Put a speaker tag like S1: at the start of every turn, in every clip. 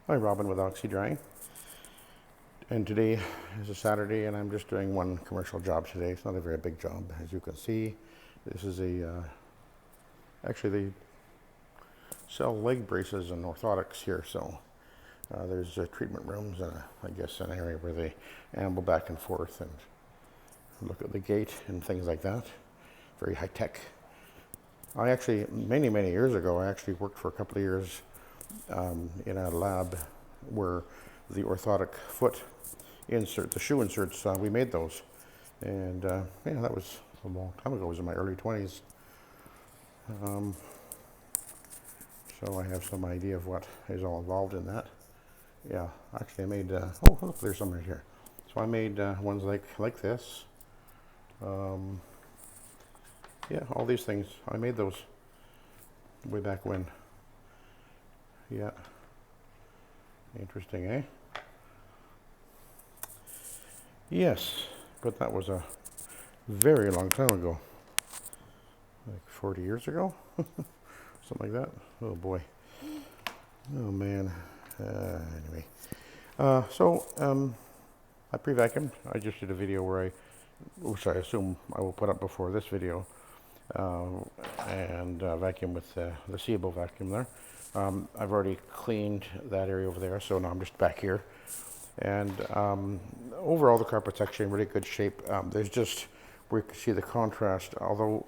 S1: Hi, Robin with Oxy-Dry. And today is a Saturday, and I'm just doing one commercial job today. It's not a very big job, as you can see. This is actually they sell leg braces and orthotics here, so there's treatment rooms and I guess an area where they amble back and forth and look at the gait and things like that. Very high tech. I actually, many years ago, I actually worked for a couple of years in a lab where the orthotic foot insert, the shoe inserts, we made those. And yeah, that was a long time ago. It was in my early 20s. So I have some idea of what is all involved in that. Yeah, actually I made, oh look, there's some right here. So I made ones like this. Yeah, all these things, I made those way back when. Yeah. Interesting, eh? Yes, but that was a very long time ago. Like 40 years ago? Something like that. Oh boy. Oh man. Anyway. I pre-vacuumed. I just did a video where which I assume I will put up before this video, and vacuum with the Seabo vacuum there. I've already cleaned that area over there, so now I'm just back here. And overall, the carpet's actually in really good shape. There's just where you can see the contrast, although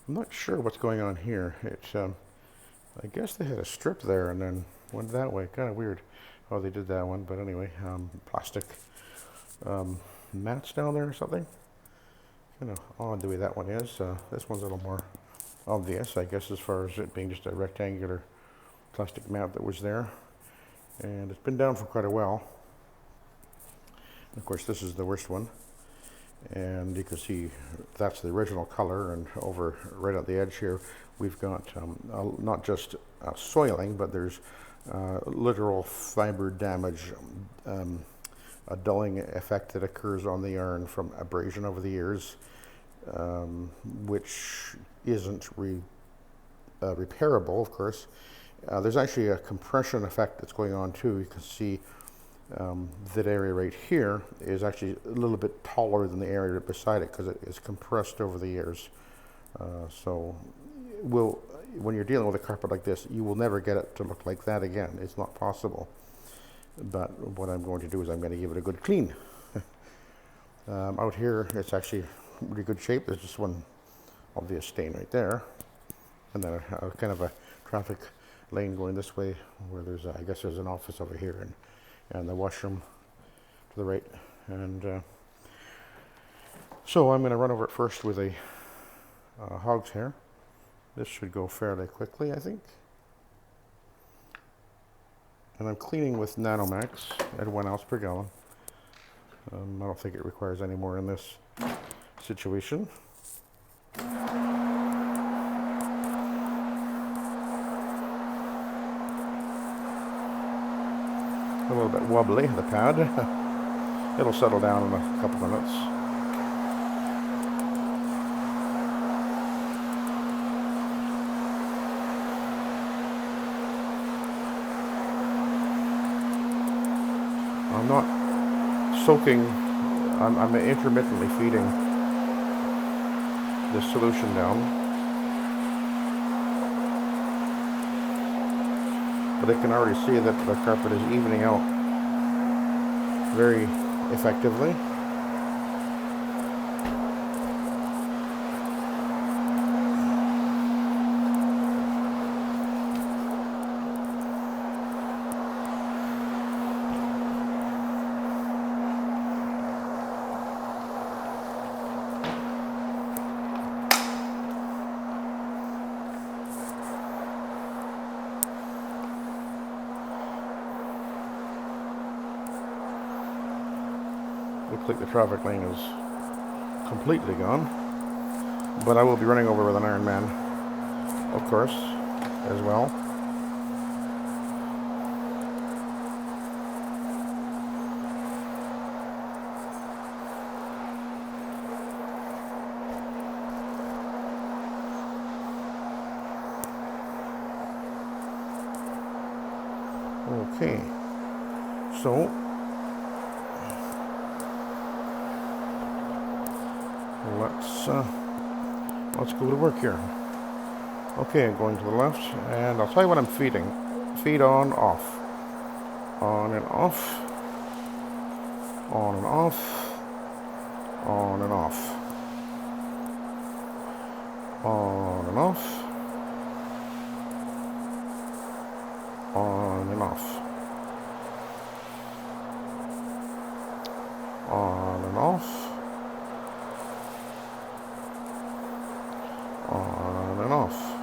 S1: I'm not sure what's going on here. It's, I guess they had a strip there and then went that way. Kind of weird how they did that one, but anyway, plastic mats down there or something. Kind of odd the way that one is. This one's a little more obvious, I guess, as far as it being just a rectangular plastic mat that was there. And it's been down for quite a while. Of course, this is the worst one. And you can see that's the original color, and over right at the edge here, we've got not just soiling, but there's literal fiber damage, a dulling effect that occurs on the yarn from abrasion over the years, which isn't repairable, of course. There's actually a compression effect that's going on too. You can see that area right here is actually a little bit taller than the area right beside it because it is compressed over the years. So when you're dealing with a carpet like this, you will never get it to look like that again. It's not possible. But what I'm going to do is I'm going to give it a good clean. Out here, it's actually really good shape. There's just one obvious stain right there. And then a kind of a traffic lane going this way where there's, I guess there's an office over here and the washroom to the right. And so I'm going to run over it first with a hog's hair. This should go fairly quickly, I think. And I'm cleaning with Nanomax at 1 ounce per gallon. I don't think it requires any more in this situation. A little bit wobbly, the pad. It'll settle down in a couple minutes. I'm not soaking, I'm intermittently feeding this solution down. But I can already see that the carpet is evening out very effectively. Looks like the traffic lane is completely gone, but I will be running over with an Iron Man, of course, as well. Okay, so let's go to work here. Okay, I'm going to the left, and I'll tell you what I'm feeding. Feed on, off, on and off, on and off, on and off, on and off, on and off, on and off, on and off.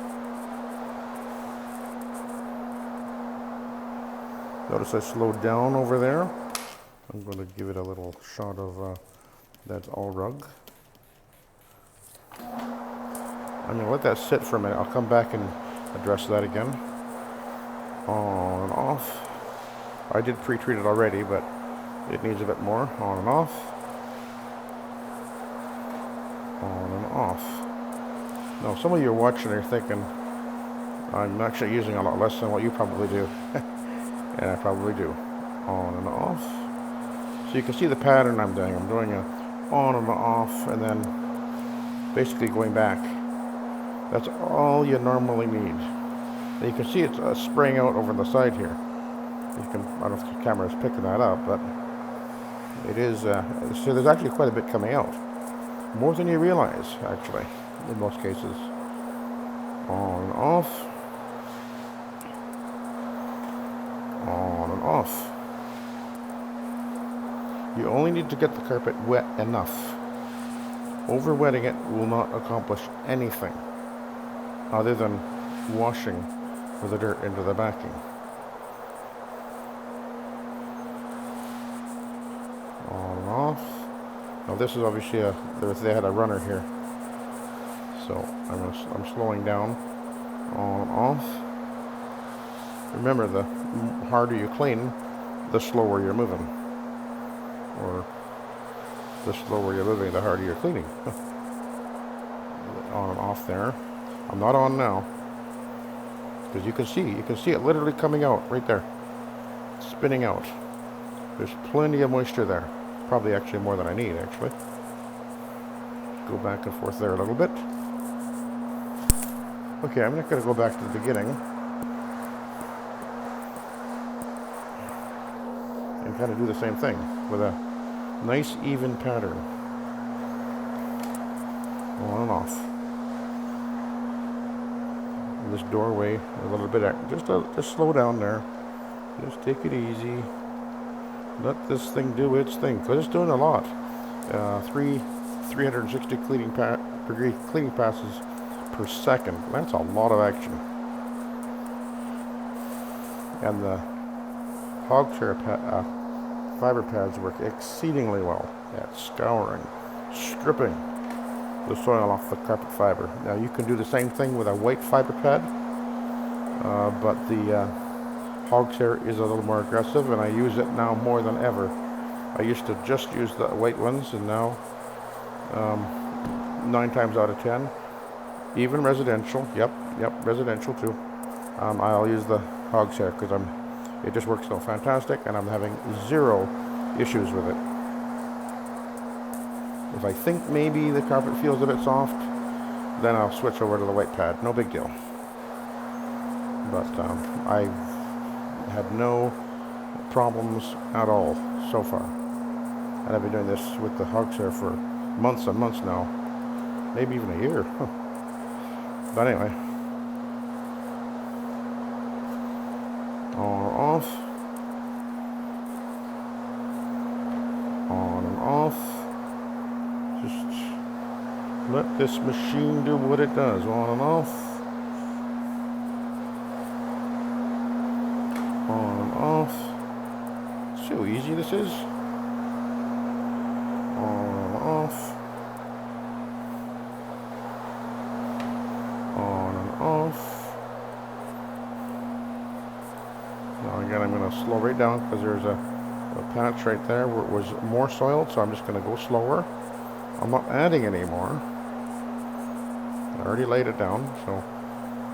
S1: Notice I slowed down over there. I'm going to give it a little shot of that all rug. I'm going to let that sit for a minute. I'll come back and address that again. On and off. I did pre-treat it already, but it needs a bit more. On and off. On and off. Now, some of you are watching are thinking, I'm actually using a lot less than what you probably do. And I probably do. On and off. So you can see the pattern I'm doing. I'm doing a on and off, and then basically going back. That's all you normally need. And you can see it's spraying out over the side here. You can, I don't know if the camera is picking that up, but it is, so there's actually quite a bit coming out. More than you realize, actually, in most cases. On and off. On and off. You only need to get the carpet wet enough. Over-wetting it will not accomplish anything other than washing the dirt into the backing. On and off. Now this is obviously they had a runner here, so I'm slowing down. On and off. Remember, the harder you clean, the slower you're moving. Or the slower you're moving, the harder you're cleaning. On and off there. I'm not on now, because you can see it literally coming out right there, spinning out. There's plenty of moisture there. Probably actually more than I need, actually. Go back and forth there a little bit. Okay, I'm not going to go back to the beginning and kind of do the same thing with a nice even pattern. On and off. And this doorway a little bit, just slow down there. Just take it easy. Let this thing do its thing, because it's doing a lot. 360 cleaning passes per second. That's a lot of action. And the hogshare fiber pads work exceedingly well at scouring, stripping the soil off the carpet fiber. Now you can do the same thing with a white fiber pad, but the hogshare is a little more aggressive, and I use it now more than ever. I used to just use the white ones, and now 9 times out of 10, even residential, yep, residential too, I'll use the hogshare because it just works so fantastic, and I'm having 0 issues with it. If I think maybe the carpet feels a bit soft, then I'll switch over to the white pad. No big deal. But I've had no problems at all so far. And I've been doing this with the hogshare for months and months now. Maybe even a year. But anyway. On and off. On and off. Just let this machine do what it does. On and off. On and off. See how easy this is? On and off. On and off. Now again, I'm going to slow right down because there's a patch right there where it was more soiled, so I'm just going to go slower. I'm not adding any more. I already laid it down, so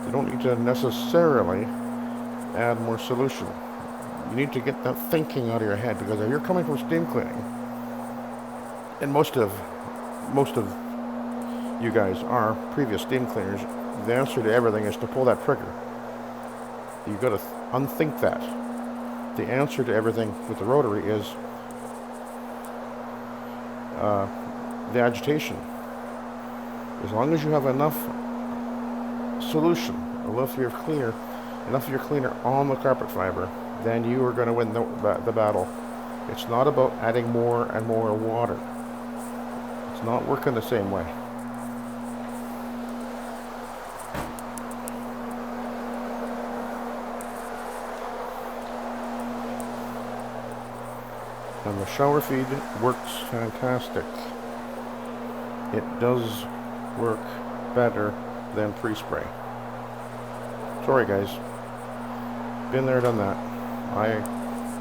S1: you don't need to necessarily add more solution. You need to get that thinking out of your head, because if you're coming from steam cleaning, and most of you guys are previous steam cleaners, the answer to everything is to pull that trigger. You've got to unthink that. The answer to everything with the rotary is the agitation. As long as you have enough solution, enough of your cleaner on the carpet fiber, then you are going to win the battle. It's not about adding more and more water. It's not working the same way. And the shower feed works fantastic. It does work better than pre-spray. Sorry guys, been there, done that. I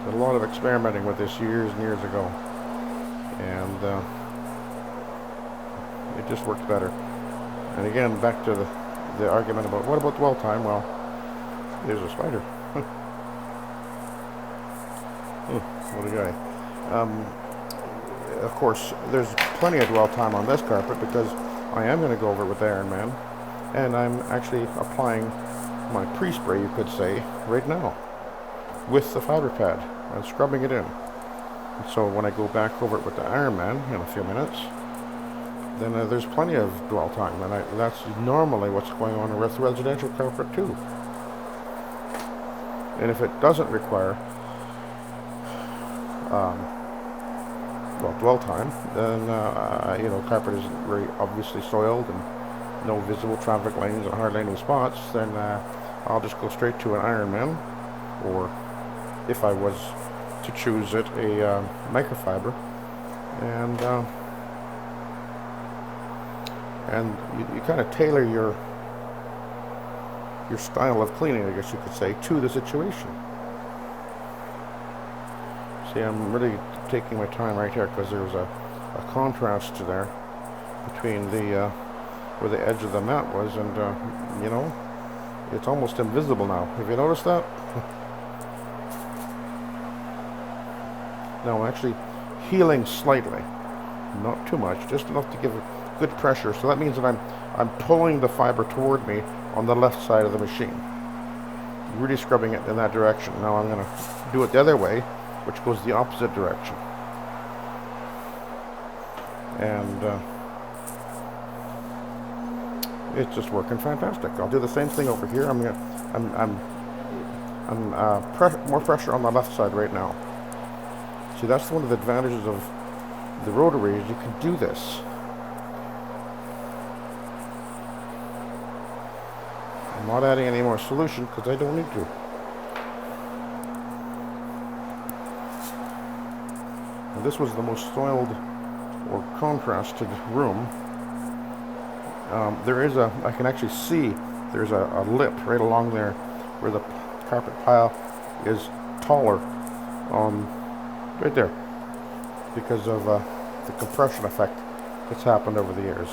S1: did a lot of experimenting with this years and years ago, and it just works better. And again, back to the argument about what about dwell time? Well, there's a spider. What a guy. Of course, there's plenty of dwell time on this carpet because I am going to go over it with the Iron Man, and I'm actually applying my pre-spray, you could say, right now with the fiber pad and scrubbing it in. And so when I go back over it with the Iron Man in a few minutes, then there's plenty of dwell time, and that's normally what's going on with residential carpet too. And if it doesn't require dwell time, then carpet is very obviously soiled and no visible traffic lanes and hardly any spots, then I'll just go straight to an Iron Man, or if I was to choose it, a microfiber, and you kind of tailor your style of cleaning, I guess you could say, to the situation. See, I'm really taking my time right here because there's a contrast there between where the edge of the mat was, and it's almost invisible now. Have you noticed that? No, I'm actually healing slightly, not too much, just enough to give it good pressure. So that means that I'm pulling the fiber toward me on the left side of the machine, really scrubbing it in that direction. Now I'm going to do it the other way, which goes the opposite direction, and it's just working fantastic. I'll do the same thing over here. More pressure on the left side right now. See, that's one of the advantages of the rotary, is you can do this. I'm not adding any more solution because I don't need to. And this was the most soiled or contrasted room. I can actually see there's a lip right along there where the carpet pile is taller, right there, because of the compression effect that's happened over the years.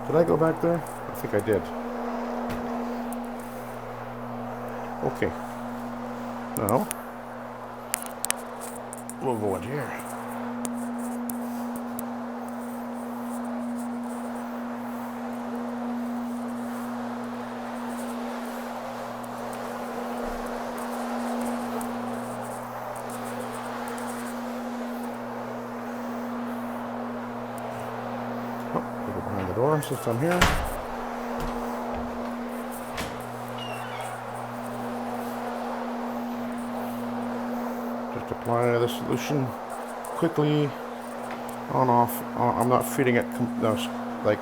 S1: Did I go back there? I think I did. Okay. Now, we'll go in here. Oh, we'll go behind the door since I'm here. Apply the solution quickly, on off. I'm not feeding it like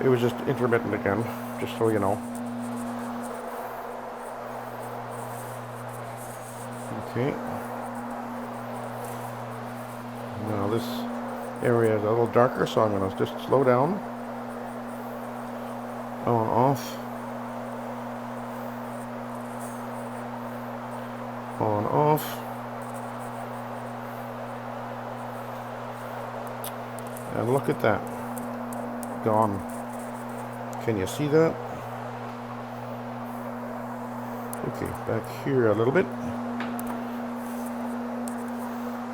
S1: it was just intermittent again, just so you know. Okay. Now this area is a little darker, so I'm going to just slow down. On, off. On, off. And look at that. Gone. Can you see that? Okay, back here a little bit.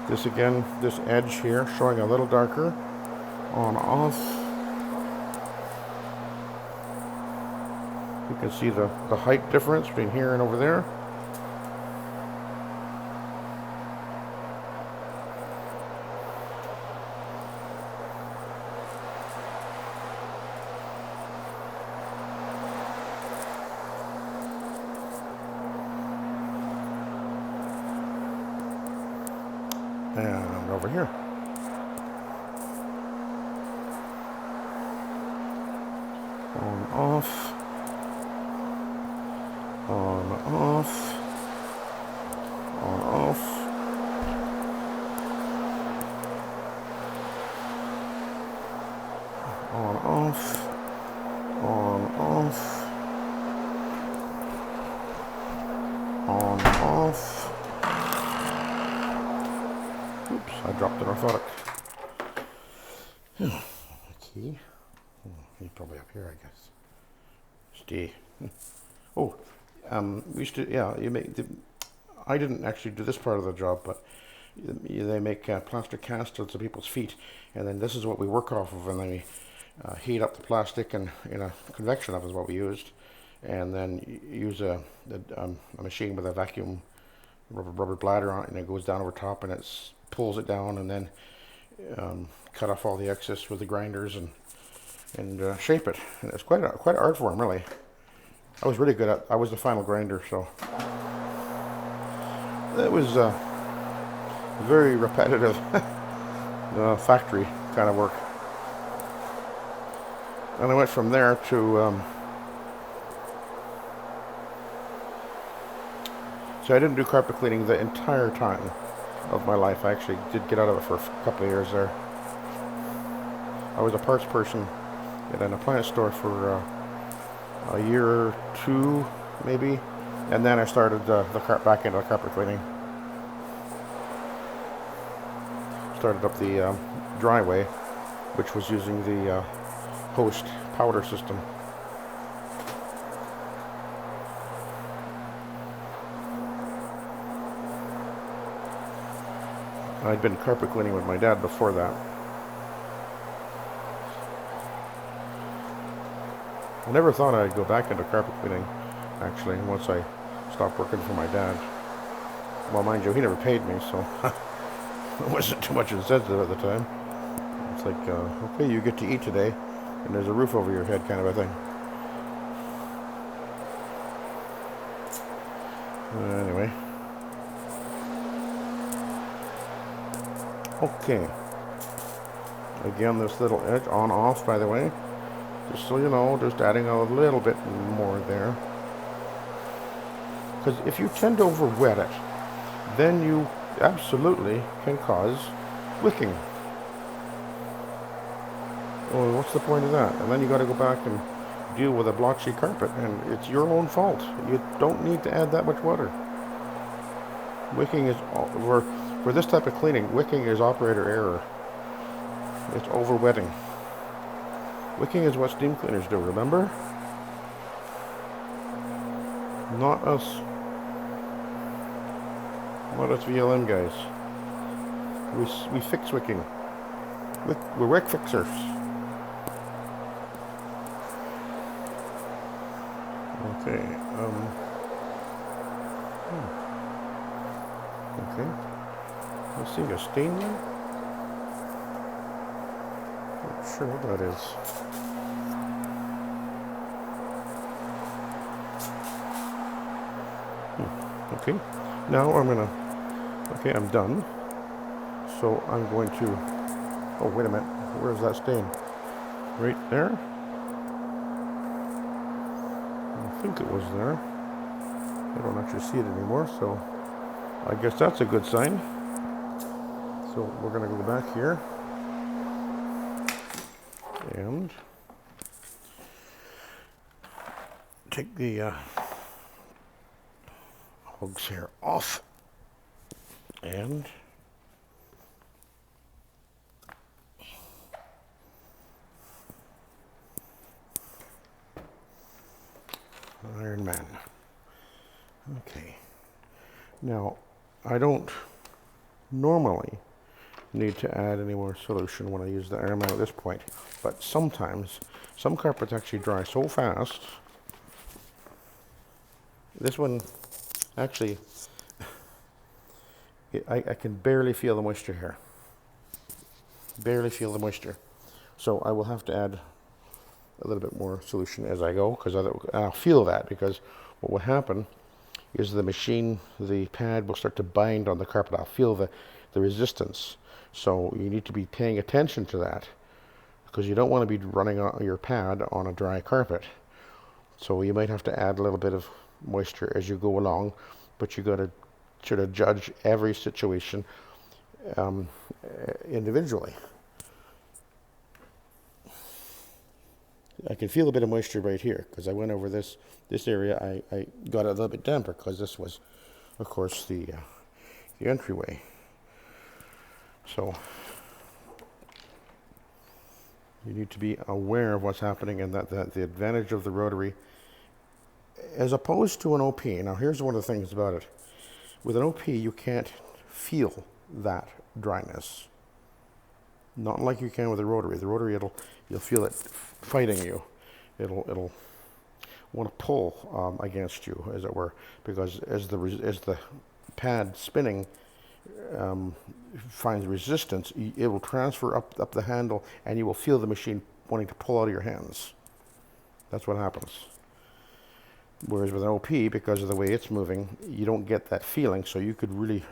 S1: This again, this edge here showing a little darker. On, off. You can see the height difference between here and over there. And over here. On, off. On, off. On, off. On, off. On, off. On, off. Oops, I dropped the orthotic. Key. He's probably up here, I guess. Stay. Oh, we used to, yeah, I didn't actually do this part of the job, but they make plaster casts of people's feet, and then this is what we work off of, and then we heat up the plastic, and in a convection oven is what we used, and then use a machine with a vacuum rubber bladder on it, and it goes down over top, and it pulls it down, and then cut off all the excess with the grinders and shape it. And it's quite an art form, really. I was really good at. I was the final grinder, so it was very repetitive factory kind of work. And I went from there to. So I didn't do carpet cleaning the entire time of my life. I actually did get out of it for a couple of years there. I was a parts person at an appliance store for a year or two, maybe, and then I started back into the carpet cleaning. Started up the dry way, which was using the Host powder system. I'd been carpet cleaning with my dad before that. I never thought I'd go back into carpet cleaning, actually, once I stopped working for my dad. Well, mind you, he never paid me, so it wasn't too much incentive at the time. It's like, okay, you get to eat today, and there's a roof over your head kind of a thing. Anyway. Okay. Again, this little edge on off, by the way. Just so you know, just adding a little bit more there. Because if you tend to over wet it, then you absolutely can cause wicking. Oh, what's the point of that? And then you got to go back and deal with a blotchy carpet, and it's your own fault. You don't need to add that much water. Wicking is, for this type of cleaning, wicking is operator error. It's over wetting. Wicking is what steam cleaners do, remember? Not us. Not us VLM guys. We fix wicking. We're wick fixers. Okay. Okay. Let's see, a stain there? Not sure what that is. Okay. Now okay, I'm done. So I'm going to, oh, wait a minute. Where's that stain? Right there? I think it was there. I don't actually see it anymore, so I guess that's a good sign. So we're going to go back here and take the hogs here off, and Iron Man. Okay. Now, I don't normally need to add any more solution when I use the Iron Man at this point, but sometimes some carpets actually dry so fast. This one, actually, I can barely feel the moisture here. Barely feel the moisture. So I will have to add a little bit more solution as I go, because I'll feel that, because what will happen is the machine, the pad will start to bind on the carpet. I'll feel the resistance. So you need to be paying attention to that, because you don't want to be running your pad on a dry carpet. So you might have to add a little bit of moisture as you go along, but you got to sort of judge every situation individually. I can feel a bit of moisture right here, because I went over this area. I got it a little bit damper, because this was, of course, the entryway. So you need to be aware of what's happening, and that the advantage of the rotary, as opposed to an OP. Now, here's one of the things about it. With an OP, you can't feel that dryness. Not like you can with a rotary. The rotary, you'll feel it fighting you. It'll want to pull against you, as it were, because as the pad spinning finds resistance, it will transfer up the handle, and you will feel the machine wanting to pull out of your hands. That's what happens. Whereas with an OP, because of the way it's moving, you don't get that feeling. So you could really,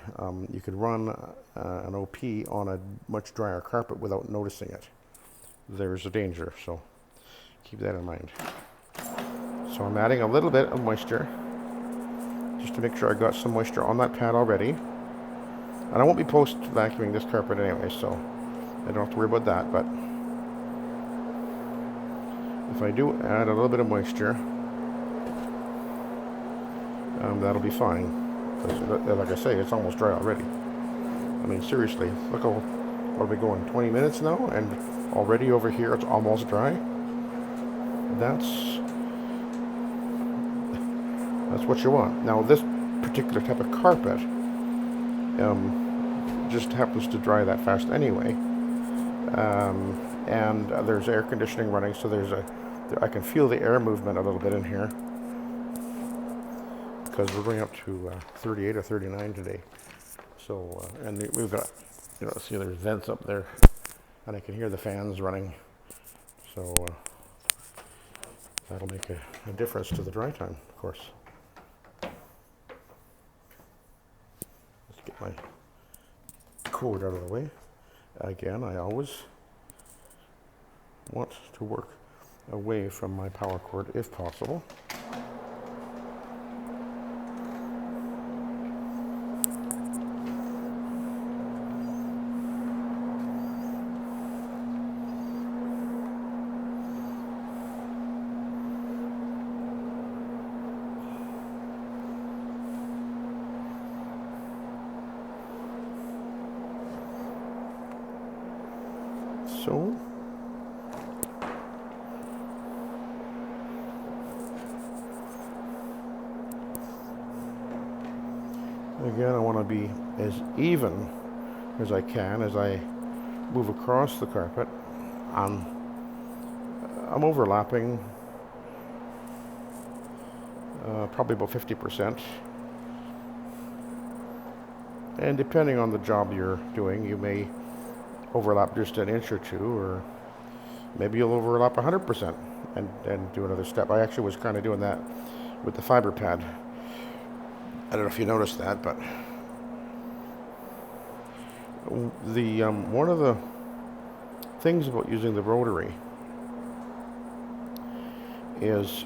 S1: you could run an OP on a much drier carpet without noticing it. There's a danger, so keep that in mind. So I'm adding a little bit of moisture, just to make sure I got some moisture on that pad already. And I won't be post-vacuuming this carpet anyway, so I don't have to worry about that. But if I do add a little bit of moisture, that'll be fine. Like I say, it's almost dry already. I mean, seriously, look how, what are we going, 20 minutes now? And already over here it's almost dry? That's what you want. Now, this particular type of carpet just happens to dry that fast anyway. And there's air conditioning running, so I can feel the air movement a little bit in here, because we're going up to 38 or 39 today. So, and we've got, see, there's vents up there, and I can hear the fans running. So that'll make a difference to the dry time, of course. Let's get my cord out of the way. Again, I always want to work away from my power cord if possible. So, again, I want to be as even as I can as I move across the carpet. I'm overlapping probably about 50%. And depending on the job you're doing, you may overlap just an inch or two, or maybe you'll overlap 100% and do another step. I actually was kind of doing that with the fiber pad. I don't know if you noticed that, but the one of the things about using the rotary is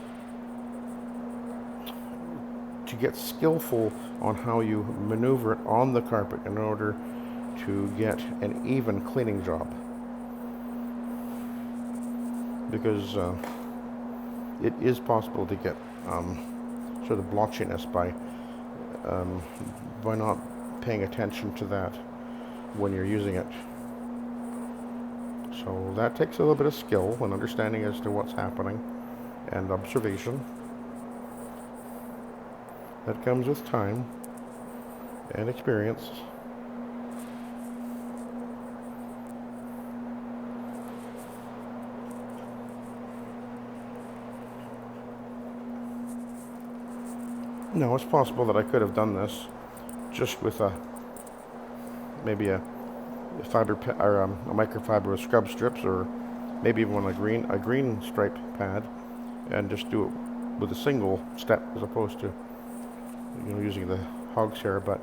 S1: to get skillful on how you maneuver it on the carpet in order to get an even cleaning job, because it is possible to get sort of blotchiness by not paying attention to that when you're using it. So that takes a little bit of skill and understanding as to what's happening and observation. That comes with time and experience. No, it's possible that I could have done this just with maybe a fiber or a microfiber with scrub strips, or maybe even a green stripe pad, and just do it with a single step as opposed to using the hog's hair. But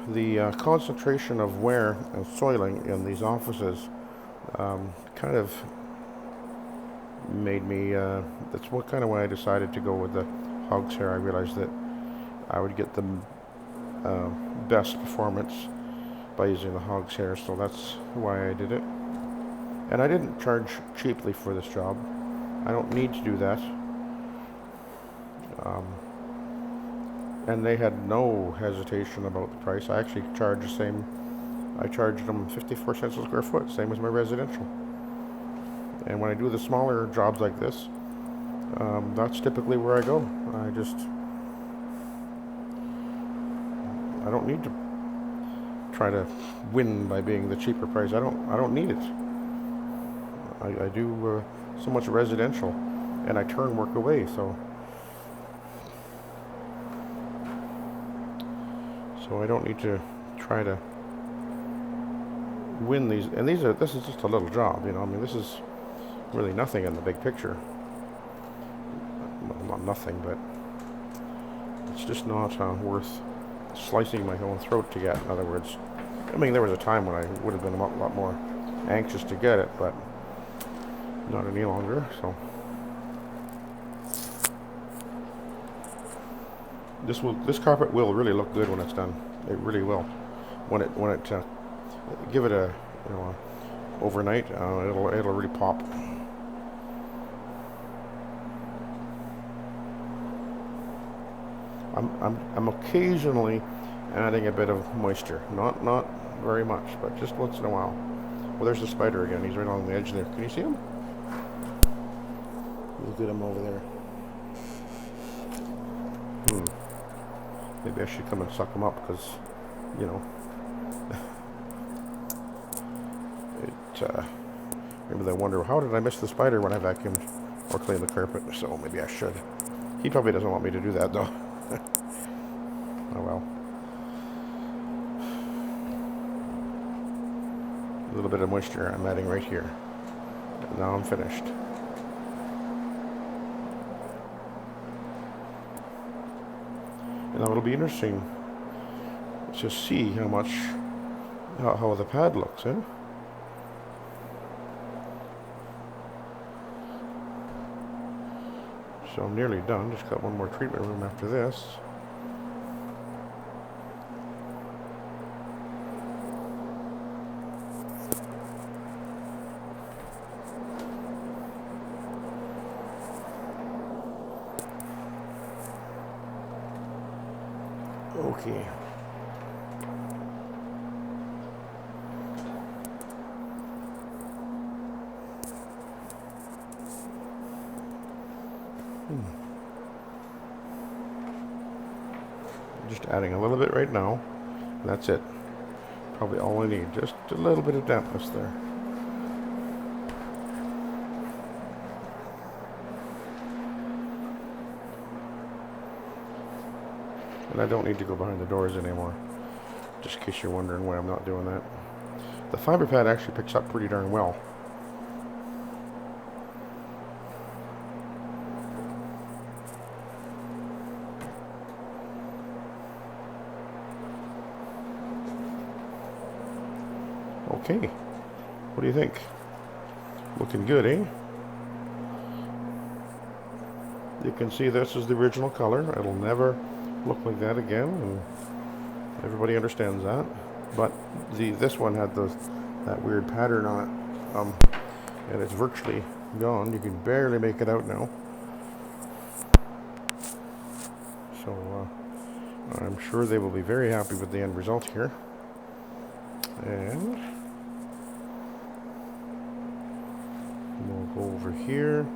S1: the concentration of wear and soiling in these offices kind of made me. That's what kind of why I decided to go with the hog's hair. I realized that I would get the best performance by using the hog's hair, so that's why I did it. And I didn't charge cheaply for this job. I don't need to do that. And they had no hesitation about the price. I actually charged the same. I charged them 54 cents a square foot, same as my residential. And when I do the smaller jobs like this, that's typically where I go. I don't need to try to win by being the cheaper price. I don't need it. I do so much residential, and I turn work away. So I don't need to try to win these. And this is just a little job, I mean, this is really nothing in the big picture. Well, not nothing, but it's just not worth slicing my own throat to get. In other words, I mean, there was a time when I would have been a lot more anxious to get it, but not any longer. So this carpet will really look good when it's done. It really will. When it give it a overnight, it'll really pop. I'm occasionally adding a bit of moisture, not very much, but just once in a while. Well, there's the spider again. He's right on the edge there. Can you see him? Look at him over there. Maybe I should come and suck him up, because, maybe they wonder, how did I miss the spider when I vacuumed or cleaned the carpet? So maybe I should. He probably doesn't want me to do that, though. Oh well. A little bit of moisture I'm adding right here. And now I'm finished. And now it'll be interesting to see how the pad looks, eh? So I'm nearly done. Just got one more treatment room after this. Okay. Just adding a little bit right now. And that's it. Probably all I need. Just a little bit of dampness there. And I don't need to go behind the doors anymore. Just in case you're wondering why I'm not doing that. The fiber pad actually picks up pretty darn well. Okay, what do you think? Looking good, eh? You can see this is the original color. It'll never look like that again, and everybody understands that. But this one had that weird pattern on it, and it's virtually gone. You can barely make it out now. So I'm sure they will be very happy with the end result here. And we'll go over here.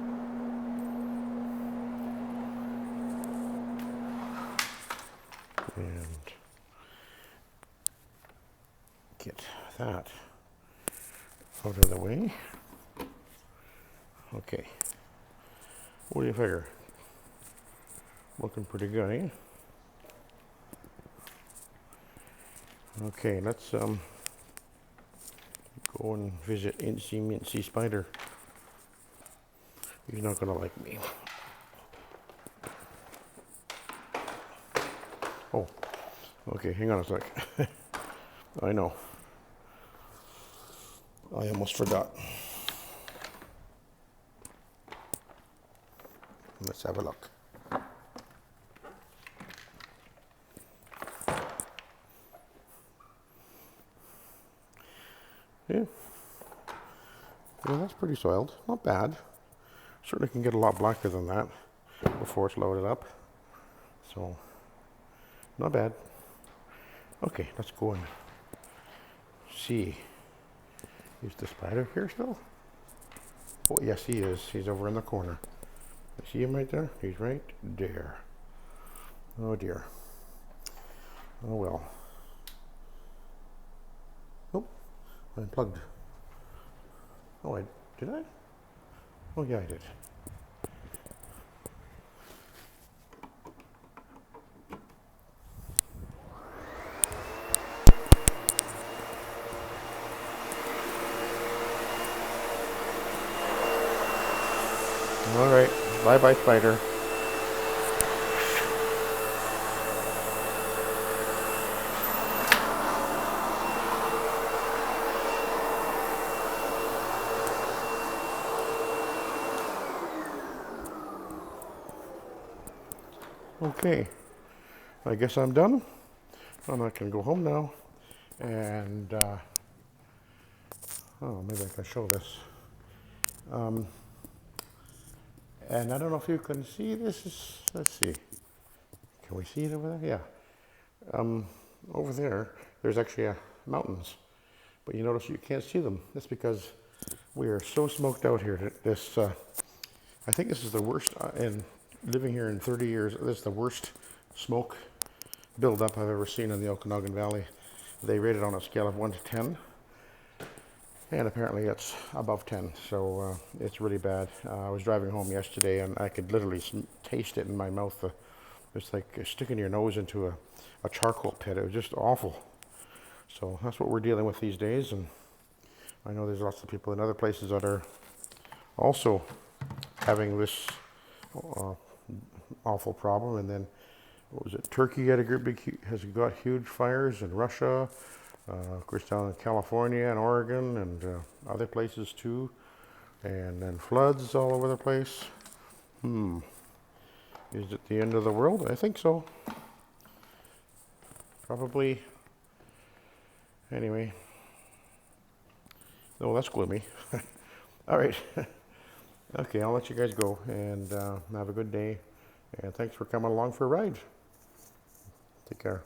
S1: And get that out of the way. Okay. What do you figure? Looking pretty good, eh? Okay, let's go and visit Incy Mincy Spider. He's not gonna like me. Oh, okay, hang on a sec. I know. I almost forgot. Let's have a look. Yeah. Well, that's pretty soiled. Not bad. Certainly can get a lot blacker than that before it's loaded up. So, not bad. Okay, let's go and see. Is the spider here still? Oh, yes, he is. He's over in the corner. You see him right there? He's right there. Oh, dear. Oh, well. Oh, I unplugged. Oh, did I? Oh, yeah, I did. All right. Bye-bye, spider. Okay. I guess I'm done. I can go home now. And, oh, maybe I can show this. And I don't know if you can see this. Let's see. Can we see it over there? Yeah. Over there, there's actually mountains. But you notice you can't see them. That's because we are so smoked out here. I think this is the worst, in living here in 30 years, this is the worst smoke buildup I've ever seen in the Okanagan Valley. They rate it on a scale of 1 to 10. And apparently it's above 10, so it's really bad. I was driving home yesterday and I could literally taste it in my mouth. It's like sticking your nose into a charcoal pit. It was just awful. So that's what we're dealing with these days. And I know there's lots of people in other places that are also having this awful problem. And then, what was it? Turkey has got huge fires in Russia. Of course, down in California and Oregon and other places too. And then floods all over the place. Is it the end of the world? I think so. Probably. Anyway. Oh, that's gloomy. All right. Okay, I'll let you guys go and have a good day. And thanks for coming along for a ride. Take care.